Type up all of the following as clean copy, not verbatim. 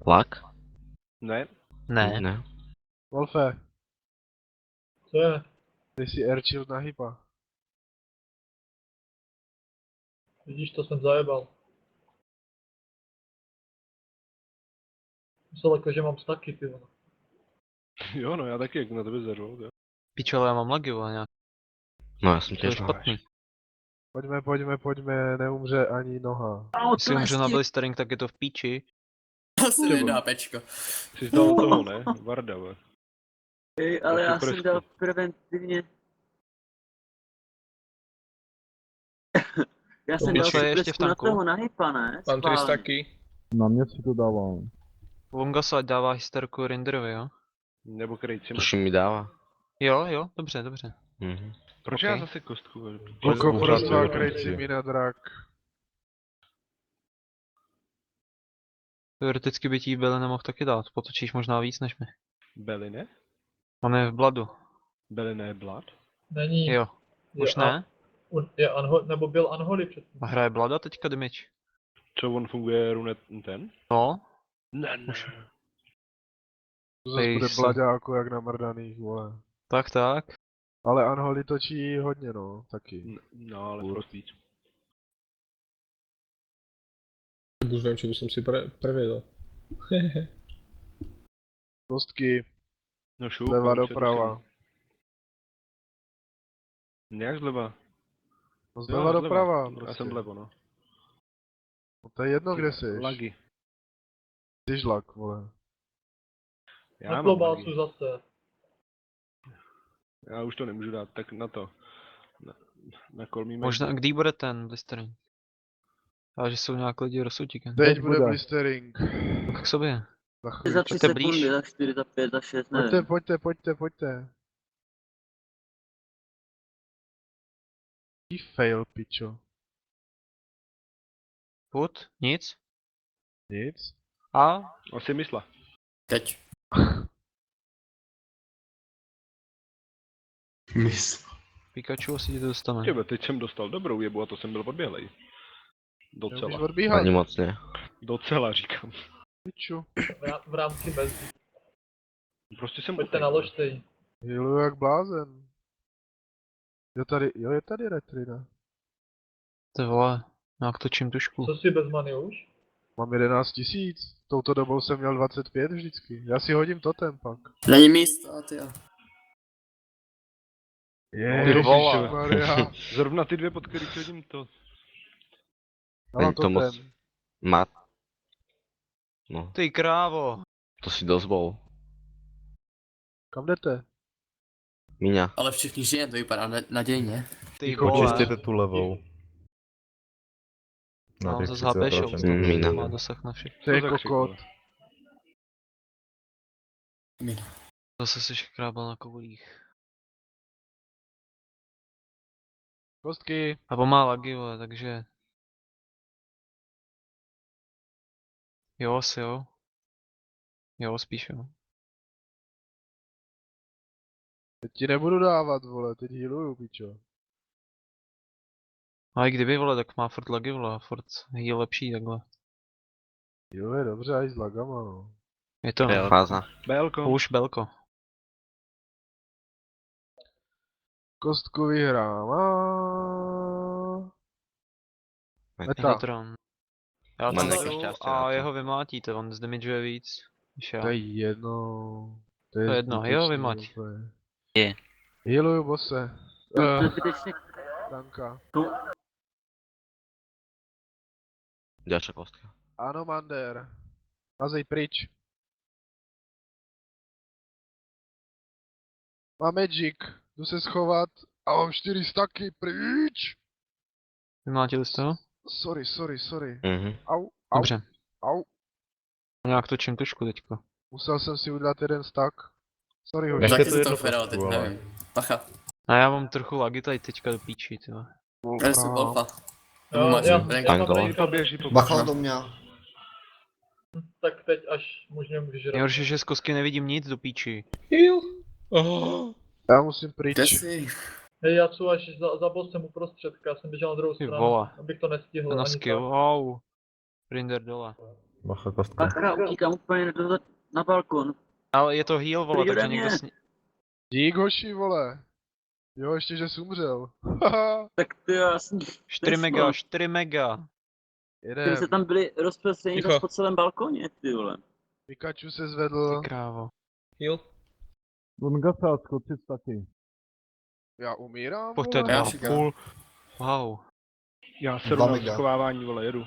Lak? Ne. Ne. Ne. Wolfe, Co je? ty jsi airchill na hypa. Vidíš, to jsem zajebal. Myslel jako, že mám staky, ty vole. Jo, no já taky, jak na tebe zerval, jo. Pičo, ale já mám lagy, vole, nějak. No já jsem To je těž špatný. Pojďme, neumře ani noha. Jestli umřu na blistering, tak je to v píči. To se nedá, pečko. Jsi dal toho, ne? Varda, ve. Ale já Taky jsem prstů. dal preventivně. Já jsem dal piči. Je ještě v presku na tanku? toho na hypa, ne? Mám 3 Schválně. staky. Na mě si to dávám. Longaso ať dává hysterku Rinderovi, jo? Nebo krejci. Tuším mi dává. Jo, dobře, dobře. Mhm. Proč okej. já zase kostku vedu? Loko, Můžu prosval si krejci říct. mi na drak. Teoreticky by ti Bele nemohl taky dát, potočíš možná víc než my. Belly, ne? On je v bladu. Belly ne blood? Není. Jo, Je už ne? Je nebo byl Unholy předtím. A hraje blada teďka damage. Co on funguje runet ten? No, Ne, ne. To zase Ej, bude jsem- blaďáku jak namrdaných, vole. tak. Ale Unholy točí hodně, no, taky. No, ale furt víc. Už vím, či by som si prevedol. Kostky, No šup. zleva tam se doprava. musím- Jak zleva? No Jo, zleva doprava, Já prostě. jsem vlevo, no. No to je jedno, kde jsi. Lagy. Jsi žlak, vole. Já Na mám klobásu lagy. zase. Já už to nemůžu dát, tak na to. Na kolmíme. Možná, kdy bude ten blistering? Ale že jsou nějak lidi rozsoutíkem. Teď Teď bude bude. blistering. Tak k sobě. Za Za chvíli. 3 Pojďte blíž. sekundy, za 4, za 5, za 6, nevím. Pojďte. Fail, pičo. Put? Nic? Nic. A? Asi mysla. Teď. Pikachu asi ti to dostane. Těbe, teď jsem dostal dobrou jebu a to jsem byl odběhlej. Nemůžeš Docela. odbíhat, Ani moc ne. Docela říkám. piču. V rámci mezi. Prostě jsem Pojďte naložte jí. Healuju jak blázen. Je tady retrina. Ty vole, nějak točím tušku. Co si bez many už? Mám 11 000. Touto dobou jsem měl 25 vždycky. Já si hodím totem pak. Není místo, ty jo. Ty vole. Ježišmarja. Zrovna ty dvě, pod který si hodím to. Ano, Není to moc. totem. Mat. No, Ty krávo! to si dost bol. Kam jdete? Míňa. Ale všichni žijeme, to vypadá nadějně. Ty Očistěte vole. tu levou. Na Mám těch zase HP 30%. show, Mína. má dosah na všechno. To je za křik, kokot. vole? Zase jsi krábal na koulích. Kostky. A má lagy, vole, takže... Jo, asi jo. Jo, spíš jo. Teď ti nebudu dávat, vole, teď healuju, pičo. A i kdyby, vole, tak má furt lagy, vole, a furt je lepší takhle. Healuje dobře, aj s lagama, no. Je to, no. Fáza. Belko. Už belko. Kostku vyhrává. Meta. Megatron. Já Mám to nějaké jdu šťastí na a to. jeho vymlátíte, on zdamageuje víc. Než já. To je jedno. To je jedno, zbytečný jo, vymať. úplně. Je. Healuju bose. To je zbytečně. Danka. Ďalšia kostka. Ano, Mander. Mazej pryč. Mám Magic. Jdu se schovat a mám 4 staky pryč. Vymlátili jste ho? Sorry. Mhm. Au. Dobře. Au. Nějak točím tušku teďko. Musel jsem si udělat jeden stack. Sorry, hoši. Ještě Taky to si jedno to feral, teď kostku, ale- nevím. Pacha. A já mám trochu lagy tady teďka do píči, ty vole. Já jsem Wolfa. Jo, Máš já rank. mám Angol. rank. To běží po Bacha do mě. Tak teď až můžeme vyžrat. Nejhorší, že z kosky nevidím nic do píči. Heal. Oh. Já musím pryč. Kde jsi? Hej, já jsou až za bossem uprostřed, já jsem běžel na druhou Ty stranu, vole. abych to nestihl. Na ani skill, tak. au. Rinder dole. Bacha kostka. Sakra, utíkám úplně na balkon. Ale je to heal, vole, Prý takže ode někdo mě. Dík hoši, vole. Jo, ještě že jsi umřel. Haha, Tak ty jo, já jsem... 4 mega, 4 mega. jedem. se tam byli rozprostření Ticho. zas po celém balkoně, ty vole. Pikachu se zvedl. Ty krávo. Heal. Lungasa, skočit taky. Já umírám, Pojď, to je vole. Já 2,5. Wow. Já se jdu na schovávání, vole, jedu.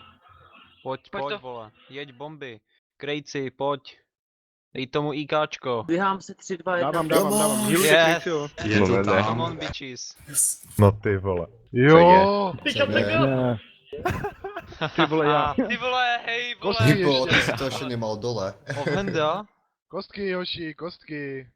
Pojď, Pojď pojď, to. vole. Jeď bomby. Krejci, pojď. Dej tomu IKčko. Běhám se 3, 2, 1. Dávám. Healu se Yes. kryci, jo. No ne, ne. Come on, bitches. No ty vole. Jo, Pika, pika! Ne, Ty vole, já. Ty vole, hej, vole. kostky ještě. to ještě nemal dole. Ohenda. Kostky, Joši, kostky.